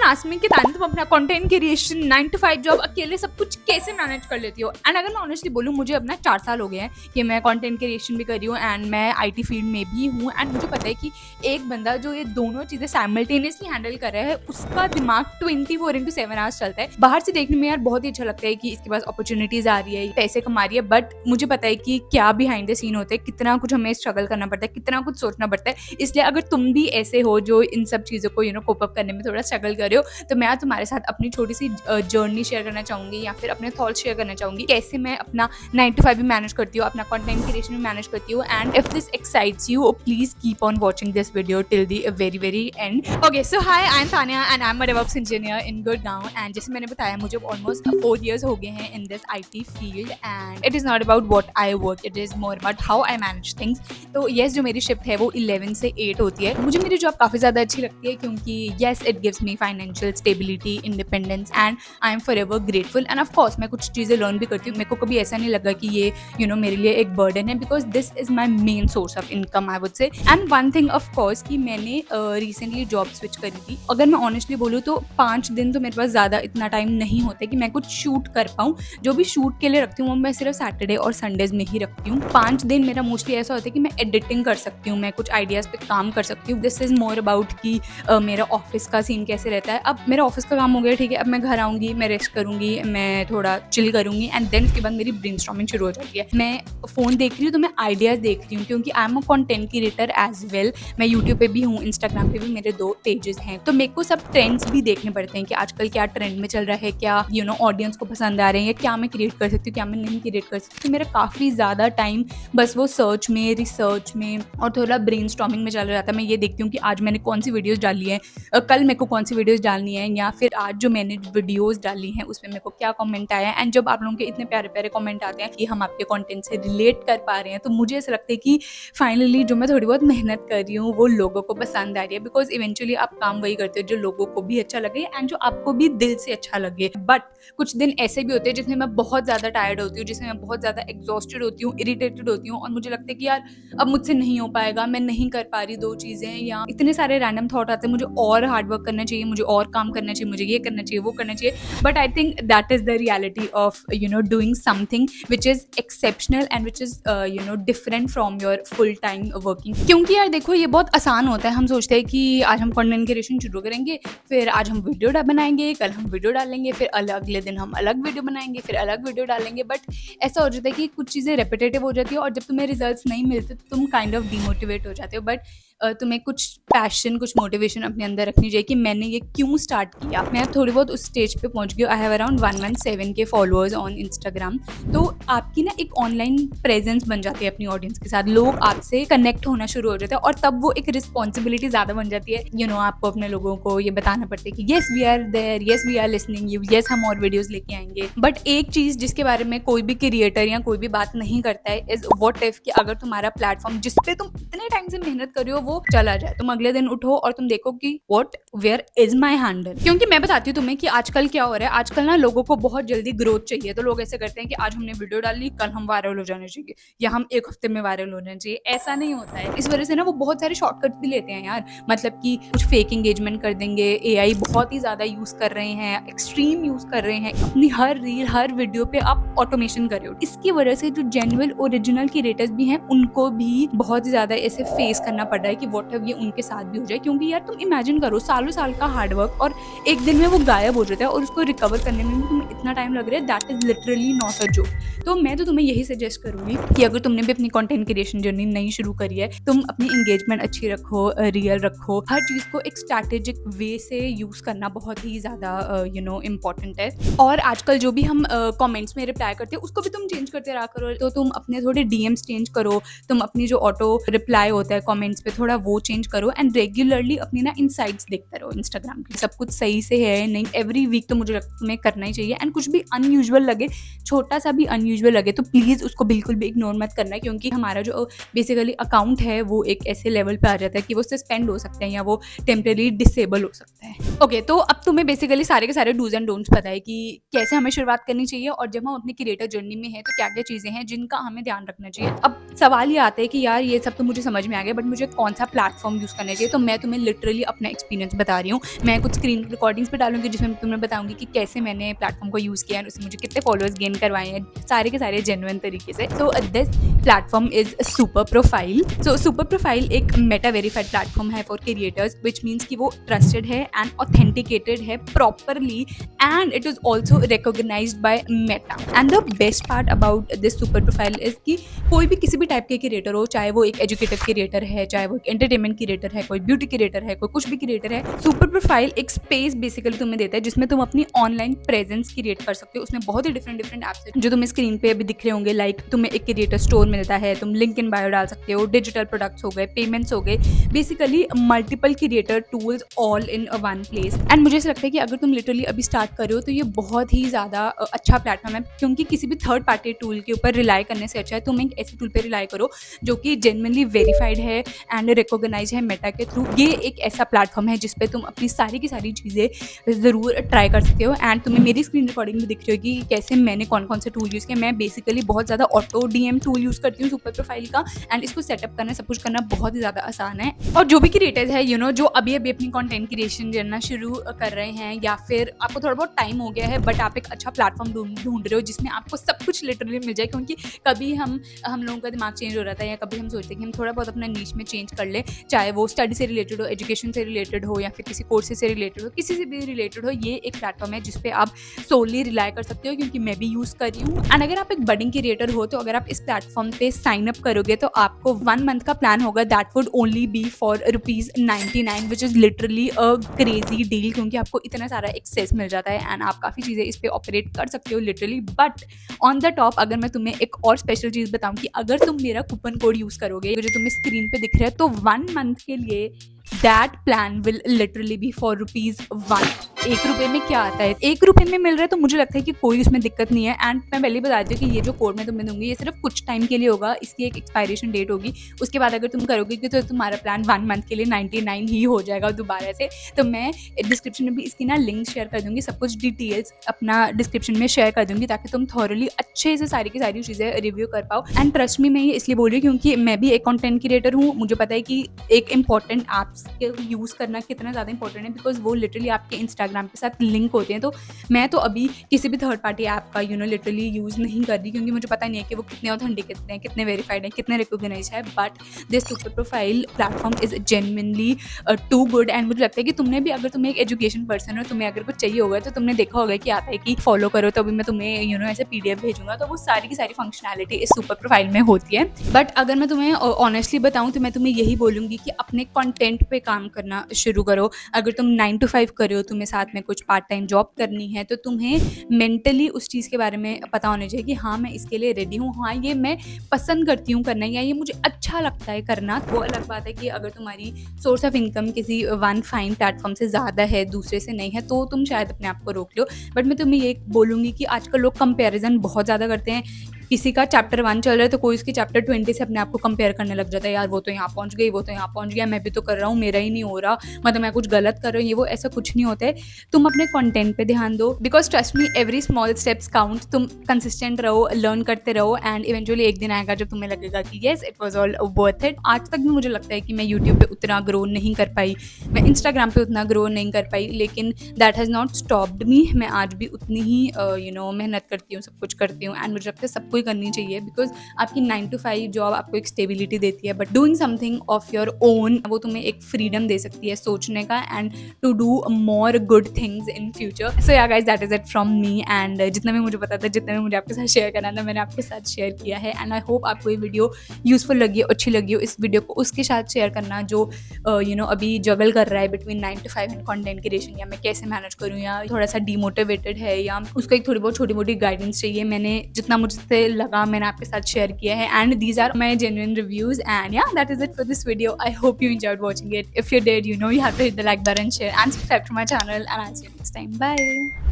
Ask me कि तानी तुम अपना कंटेंट क्रिएशन 9 to 5 जॉब अकेले सब कुछ कैसे मैनेज कर लेती हो। एंड अगर मैं ऑनेस्टली बोलूँ, मुझे अपना 4 साल हो गए हैं कि मैं कंटेंट क्रिएशन भी कर रही हूँ एंड मैं आईटी फील्ड में भी हूँ। एंड मुझे पता है कि एक बंदा जो ये दोनों चीज़ें साइमल्टेनियसली हैंडल कर रहा है, उसका दिमाग 24/7 आवर्स चलता है। बाहर से देखने में यार बहुत ही अच्छा लगता है कि इसके पास अपॉर्चुनिटीज आ रही है, पैसे कमा रही है, बट मुझे पता है कि क्या बिहाइंड द सीन होते हैं, कितना कुछ हमें स्ट्रगल करना पड़ता है, कितना कुछ सोचना पड़ता है। इसलिए अगर तुम भी ऐसे हो जो इन सब चीज़ों को कोप अप करने में थोड़ा स्ट्रगल कर रहे हो, तो मैं तुम्हारे साथ अपनी छोटी सी जर्नी शेयर करना चाहूँगी या फिर अपने थॉट्स शेयर करना चाहूँगी, कैसे मैं अपना 9 to 5 भी मैनेज करती हूँ, अपना कंटेंट क्रिएशन भी मैनेज करती हूँ। And if this excites you, please keep on watching this video till the very very and. Okay, so hi, I am Tania and I am a DevOps engineer in Gurgaon. And जैसे मैंने बताया, मुझे almost 4 years हो गए हैं in this IT field. And it is not about what I work, it is more about how I manage things. तो yes, जो मेरी शिफ्ट है वो 11 से 8 होती है। मुझे मेरी जॉब काफ़ी ज़्यादा अच्छी लगती है क्योंकि yes, it gives me financial stability, independence and I am for ever grateful. End of course मैं कुछ चीज़ें लर्न भी करती हूँ। मेरे को कभी ऐसा नहीं लगा कि ये मेरे लिए एक बर्डन है, because this is my main source of income, I would say. And one thing of course कि मैंने रिसेंटली जॉब स्विच करी थी। अगर मैं ऑनेस्टली बोलूँ तो 5 दिन तो मेरे पास ज़्यादा इतना टाइम नहीं होता कि मैं कुछ शूट कर पाऊँ। जो भी शूट के लिए रखती हूँ वो मैं सिर्फ सैटरडे और संडेज में ही रखती हूँ। 5 दिन मेरा मोस्टली ऐसा होता है कि मैं एडिटिंग कर सकती हूँ, मैं कुछ आइडियाज़ पे काम कर सकती हूँ। दिस इज़ मोर अबाउट कि मेरा ऑफिस का सीन कैसे रहता है। अब मेरा ऑफिस का काम हो गया, ठीक है, अब मैं घर आऊँगी, मैं रेस्ट करूँगी, मैं थोड़ा चिल करूँगी एंड देन उसके बाद मेरी ब्रेनस्टॉर्मिंग शुरू हो जाती है। मैं फ़ोन देख रही हूँ तो मैं आइडियाज़ देख रही हूँ, क्योंकि I am a content creator as well. मैं यूट्यूब पे भी हूँ, इंस्टाग्राम पे भी मेरे 2 पेजेस हैं, तो मेरे को सब ट्रेंड्स भी देखने पड़ते हैं कि आजकल क्या ट्रेंड में चल रहा है, क्या ऑडियंस को पसंद आ रहे हैं, या क्या मैं क्रिएट कर सकती हूँ, क्या मैं नहीं क्रिएट कर सकती। तो मेरा काफ़ी ज़्यादा टाइम बस वो सर्च में, रिसर्च में और थोड़ा ब्रेनस्टॉर्मिंग में चला जाता है। मैं ये देखती हूँ कि आज मैंने कौन सी वीडियोज़ डाली है, कल मेरे को कौन सी वीडियोज़ डालनी है, या फिर आज जो मैंने वीडियोज़ डाली हैं उसमें मेरे को क्या कमेंट आया है। एंड जब आप लोगों के इतने प्यारे प्यारे कमेंट आते हैं कि हम आपके कंटेंट से रिलेट कर पा रहे हैं, तो मुझे ऐसा लगता है कि फाइनली जो मैं थोड़ी बहुत मेहनत कर रही हूँ वो लोगों को पसंद आ रही है। बिकॉज इवेंचुअली आप काम वही करते हो जो लोगों को भी अच्छा लगे एंड जो आपको भी दिल से अच्छा लगे। बट कुछ दिन ऐसे भी होते हैं जिसमें मैं बहुत ज़्यादा टायर्ड होती हूँ, जिसमें मैं बहुत ज़्यादा एग्जॉस्टेड होती हूँ, इरिटेटेड होती हूँ, और मुझे लगता है कि यार अब मुझसे नहीं हो पाएगा, मैं नहीं कर पा रही 2 चीज़ें, या इतने सारे रैंडम थॉट आते हैं, मुझे और हार्ड वर्क करना चाहिए, मुझे और काम करना चाहिए, मुझे ये करना चाहिए, वो करना चाहिए। But I think that is the reality of doing something which is exceptional and which is different from your full time working. क्योंकि यार देखो, ये बहुत आसान होता है। हम सोचते हैं कि आज हम कंटेंट क्रिएशन शुरू करेंगे, फिर आज हम वीडियो बनाएंगे, कल हम वीडियो डालेंगे, फिर अगले दिन हम अलग वीडियो बनाएंगे, फिर अलग वीडियो डालेंगे। बट ऐसा हो जाता है कि कुछ चीज़ें रेपिटेटिव हो जाती है और जब तुम्हें रिजल्ट्स नहीं मिलते तो तुम काइंड ऑफ डिमोटिवेट हो जाते हो। बट तुम्हें कुछ पैशन, कुछ मोटिवेशन अपने अंदर रखनी चाहिए कि मैंने ये क्यों स्टार्ट किया। मैं थोड़ी बहुत उस स्टेज पे पहुंच गई। I have around 117K followers on Instagram. तो आपकी ना एक ऑनलाइन प्रेजेंस बन जाती है अपनी ऑडियंस के साथ, लोग आपसे कनेक्ट होना शुरू हो जाते हैं और तब वो एक रिस्पॉन्सिबिलिटी ज़्यादा बन जाती है। आपको अपने लोगों को ये बताना पड़ता है कि yes we are there, yes we are listening you, yes हम और वीडियोज़ लेके आएंगे। बट एक चीज़ जिसके बारे में कोई भी क्रिएटर या कोई भी बात नहीं करता है इज़ व्हाट इफ कि अगर तुम्हारा प्लेटफॉर्म जिस पे तुम इतने टाइम से मेहनत कर रहे हो वो चला जाए, तुम अगले दिन उठो और तुम देखो कि what, where is my handle. क्योंकि मैं बताती हूँ तुम्हें कि आजकल क्या हो रहा है। आजकल ना लोगों को बहुत जल्दी ग्रोथ चाहिए, तो लोग ऐसे करते हैं कि आज हमने वीडियो डाली, कल हम वायरल हो जाने चाहिए, या हम 1 हफ्ते में वायरल होने चाहिए। ऐसा नहीं होता है। इस वजह से ना वो बहुत सारे शॉर्टकट भी लेते हैं यार। मतलब कि कुछ फेक एंगेजमेंट कर देंगे, AI बहुत ही ज्यादा यूज कर रहे हैं, एक्सट्रीम यूज कर रहे हैं। अपनी हर रील, हर वीडियो पे आप ऑटोमेशन कर रहे हो। इसकी वजह से जो जेन्युइन ओरिजिनल क्रिएटर्स भी हैं उनको भी बहुत ही ज्यादा ऐसे फेस करना पड़ रहा है कि व्हाट ये उनके साथ भी हो जाए। क्योंकि यार तुम इमेजिन करो, सालों साल का हार्डवर्क और एक दिन में वो गायब हो जाता है और उसको रिकवर करने में भी तुम्हें इतना टाइम लग रहा है। That is literally not a joke. तो मैं तो तुम्हें यही सजेस्ट करूंगी कि अगर तुमने भी अपनी कंटेंट क्रिएशन जर्नी नहीं शुरू करी है, तुम अपनी एंगेजमेंट अच्छी रखो, रियल रखो, हर चीज को एक स्ट्रैटेजिक वे से यूज करना बहुत ही ज्यादा इम्पोर्टेंट है। और आजकल जो भी हम कमेंट्स में रिप्लाई करते हैं उसको भी तुम चेंज करते रहा करो। तो तुम अपने थोड़े DMs चेंज करो, तुम अपनी जो ऑटो रिप्लाई होता है कमेंट्स पे थोड़ा वो चेंज करो एंड रेगुलरली अपनी ना इनसाइट्स देखते रहो इंस्टाग्राम की, सब कुछ सही से है नहीं। एवरी वीक तो मुझे लगता है तुम्हें करना ही चाहिए। एंड कुछ भी अनयूजुअल लगे, छोटा सा भी अनयूजुअल लगे, तो प्लीज उसको बिल्कुल भी इग्नोर मत करना, क्योंकि हमारा जो बेसिकली अकाउंट है वो एक ऐसे लेवल पे आ जाता है कि वो सस्पेंड हो सकते हैं या वो टेम्परेरी डिसेबल हो सकता है। ओके, तो अब तुम्हें बेसिकली सारे के सारे डूज एंड डोंट्स पता है कि कैसे हमें शुरुआत करनी चाहिए, और जब हम अपनी क्रिएटर जर्नी में है तो क्या क्या चीजें हैं जिनका हमें ध्यान रखना चाहिए। अब सवाल ये आता है कि यार ये सब तो मुझे समझ में आ गया, बट मुझे कौन सा प्लेटफॉर्म यूज़ करना चाहिए। तो मैं तुम्हें लिटरली अपना एक्सपीरियंस बता रही हूँ। मैं कुछ स्क्रीन रिकॉर्डिंग्स भी डालूंगी जिसमें तुम्हें बताऊंगी कि कैसे मैंने प्लेटफॉर्म को यूज़ किया है, उससे मुझे कितने फॉलोअर्स गेन करवाए हैं, सारे के सारे जेन्युइन तरीके से। So this platform is super profile. So super profile एक मेटा वेरीफाइड प्लेटफॉर्म है फॉर क्रिएटर्स, विच मीन्स कि वो ट्रस्टेड है एंड ऑथेंटिकेटेड है properly, and it is also recognised by Meta. And the best part about this super profile is कि कोई भी किसी भी टाइप के क्रिएटर हो, चाहे वो एक एजुकेटिव क्रिएटर है, चाहे वो एक एंटरटेनमेंट क्रिएटर है, कोई ब्यूटी क्रिएटर है, कोई कुछ भी क्रिएटर है, सुपर प्रोफाइल एक स्पेस बेसिकली तुम्हें देता है जिसमें तुम अपनी ऑनलाइन प्रेजेंस क्रिएट कर सकते हो। उसमें बहुत ही डिफरेंट ऐप्स है जो तुम्हें स्क्रीन पे अभी दिख रहे होंगे। लाइक तुम्हें एक क्रिएटर स्टोर मिलता है, तुम लिंक इन बायो डाल सकते हो, डिजिटल प्रोडक्ट्स हो गए, पेमेंट्स हो गए, basically multiple creator tools all in one place. And मुझे ऐसा लगता है कि अगर तुम लिटरली अभी स्टार्ट कर रहे हो तो ये बहुत ही ज़्यादा अच्छा प्लेटफॉर्म है, क्योंकि किसी भी थर्ड पार्टी टूल के ऊपर रिलाई करने से अच्छा है तुम एक ऐसी टूल पे रिलाई करो जो कि जेन्युइनली वेरीफाइड है एंड रिकॉग्नाइज है मेटा के थ्रू। ये एक ऐसा प्लेटफॉर्म है जिसपे तुम अपनी सारी की सारी चीज़ें ज़रूर ट्राई कर सकते हो। एंड तुम्हें मेरी स्क्रीन रिकॉर्डिंग में दिख रही होगी कैसे मैंने कौन कौन से टूल यूज़ किया। मैं बेसिकली बहुत ज़्यादा ऑटो डीएम टूल यूज़ करती हूँ सुपर प्रोफाइल का, एंड इसको सेटअप करना, सब कुछ करना बहुत ही ज़्यादा आसान है। और जो भी क्रिएटर्स है जो अभी अभी अपनी कंटेंट क्रिएशन करना शुरू कर रहे हैं, या फिर आपको थोड़ा बहुत टाइम हो गया है बट आप एक अच्छा प्लेटफॉर्म ढूंढ रहे हो जिसमें आपको सब कुछ लिटरली मिल जाए, क्योंकि कभी हम लोगों का दिमाग चेंज हो रहा था, या कभी हम सोचते हैं कि हम थोड़ा बहुत अपना नीश में चेंज कर ले, चाहे वो स्टडी से रिलेटेड हो, एजुकेशन से रिलेटेड हो, या फिर किसी कोर्सेज से रिलेटेड हो, किसी से भी रिलेटेड हो। ये एक प्लेटफॉर्म है जिसपे आप सोली रिलाई कर सकते हो, क्योंकि मैं भी यूज़ कर रही हूँ। एंड अगर आप एक बडिंग क्रिएटर हो तो अगर आप इस प्लेटफॉर्म पे साइन अप करोगे तो आपको 1 मंथ का प्लान होगा, that would only be for ₹99, which is literally a crazy deal, क्योंकि आपको इतना सारा एक्सेस मिल जाता है एंड आप काफ़ी चीज़ें इस पर ऑपरेट कर सकते हो literally. But on the top अगर मैं तुम्हें एक और स्पेशल चीज़ बताऊँ कि अगर तुम मेरा कूपन कोड यूज़ करोगे जो तुम्हें स्क्रीन पे दिख रहा है, तो 1 मंथ के लिए that plan will literally be for ₹1। ₹1 में क्या आता है, ₹1 में मिल रहा है, तो मुझे लगता है कि कोई उसमें दिक्कत नहीं है। एंड मैं पहले ही बता दी हूँ कि ये जो कोड मैं तुम्हें दूंगी ये सिर्फ कुछ टाइम के लिए होगा, इसकी एक एक्सपायरेशन डेट होगी। उसके बाद अगर तुम करोगे कि तो तुम्हारा प्लान 1 मंथ के लिए 99 ही हो जाएगा दोबारा से। तो मैं डिस्क्रिप्शन में भी इसकी ना लिंक शेयर कर दूंगी, सब कुछ डिटेल्स अपना डिस्क्रिप्शन में शेयर कर दूंगी, ताकि तुम थॉरली अच्छे से सारी की सारी चीज़ें रिव्यू कर पाओ। एंड ट्रस्ट मी, मैं ये इसलिए बोल रही हूँ क्योंकि मैं भी एक कंटेंट क्रिएटर हूँ। मुझे पता है कि एक इंपॉर्टेंट ऐप्स के यूज़ करना कितना ज़्यादा इंपॉर्टेंट है, बिकॉज वो लिटरली आपके इंस्टाग्राम के साथ लिंक होते हैं। तो मैं तो अभी किसी भी थर्ड पार्टी ऐप का लिटरली यूज़ नहीं कर रही, क्योंकि मुझे पता नहीं है कि वो कितने ऑथेंटिक हैं, कितने वेरीफाइड हैं, कितने रिकॉग्नाइज है। But this super profile platform is genuinely too good. And मुझे लगता है कि तुमने भी, अगर तुम्हें एक एजुकेशन पर्सन हो, तुम्हें अगर कुछ चाहिए होगा तो तुमने देखा होगा कि आता है कि फॉलो करो, तो अभी मैं तुम्हें ऐसे PDF भेजूंगा, तो वो सारी की सारी फंक्शनैलिटी इस सुपर प्रोफाइल में होती है। बट अगर मैं तुम्हें ऑनेस्टली बताऊं तो मैं तुम्हें यही बोलूँगी कि अपने कंटेंट पे काम करना शुरू करो। अगर तुम 9 to 5 कर रहे हो, तुम्हें साथ में कुछ पार्ट टाइम जॉब करनी है, तो तुम्हें मेंटली उस चीज़ के बारे में पता होना चाहिए कि हाँ मैं इसके लिए रेडी हूँ, हाँ ये मैं पसंद करती हूँ करना, या ये मुझे अच्छा लगता है करना। वो अलग बात है कि अगर तुम्हारी सोर्स ऑफ इनकम किसी वन फाइन प्लेटफॉर्म से ज़्यादा है, दूसरे से नहीं है, तो तुम शायद अपने आप को रोक लो। बट मैं तुम्हें ये बोलूँगी कि आजकल लोग कंपेरिजन बहुत ज़्यादा करते हैं। किसी का चैप्टर 1 चल रहा है तो कोई उसकी चैप्टर 20 से अपने आप को कंपेयर करने लग जाता है, यार वो तो यहाँ पहुँच गई, वो तो यहाँ पहुँच गया, मैं भी तो कर रहा हूँ, मेरा ही नहीं हो रहा, मतलब मैं कुछ गलत कर रही हूँ, ये वो। ऐसा कुछ नहीं होता है। तुम अपने कंटेंट पे ध्यान दो, because trust me, every small steps count. तुम कंसिस्टेंट रहो, लर्न करते रहो, एंड इवेंचुअली एक दिन आएगा जब तुम्हें लगेगा कि yes it was all worth it. आज तक भी मुझे लगता है कि मैं यूट्यूब पे उतना ग्रो नहीं कर पाई, मैं इंस्टाग्राम पे उतना ग्रो नहीं कर पाई, लेकिन दैट हैज़ नॉट स्टॉप्ड मी। मैं आज भी उतनी ही मेहनत करती हूँ, सब कुछ करती हूँ, एंड मुझे लगता है सबको ही करनी चाहिए, बिकॉज आपकी 9 to 5 जॉब आपको एक स्टेबिलिटी देती है, but doing something of your own वो तुम्हें एक फ्रीडम दे सकती है सोचने का, and to do more good things in future. So yeah guys, that is it from me. And जितना भी मुझे पता था, जितना भी मुझे आपके साथ शेयर करना था, मैंने आपके साथ शेयर किया है। एंड आई होप आपको ये वीडियो यूजफुल लगी हो, अच्छी लगी हो। इस वीडियो को उसके साथ शेयर करना जो अभी जगल कर रहा है between 9 to 5 and content creation, या मैं कैसे मैनेज करूँ, या थोड़ा सा डीमोटिवेटेड है, या उसको एक थोड़ी बहुत छोटी मोटी गाइडेंस चाहिए। मैंने जितना मुझसे लगा मैंने आपके साथ शेयर किया है, and these are my genuine reviews. And yeah, that is it for this video. I hope you enjoyed watching it. If you did, you have to hit the like button, share and subscribe to my channel, and I'll see you next time. Bye.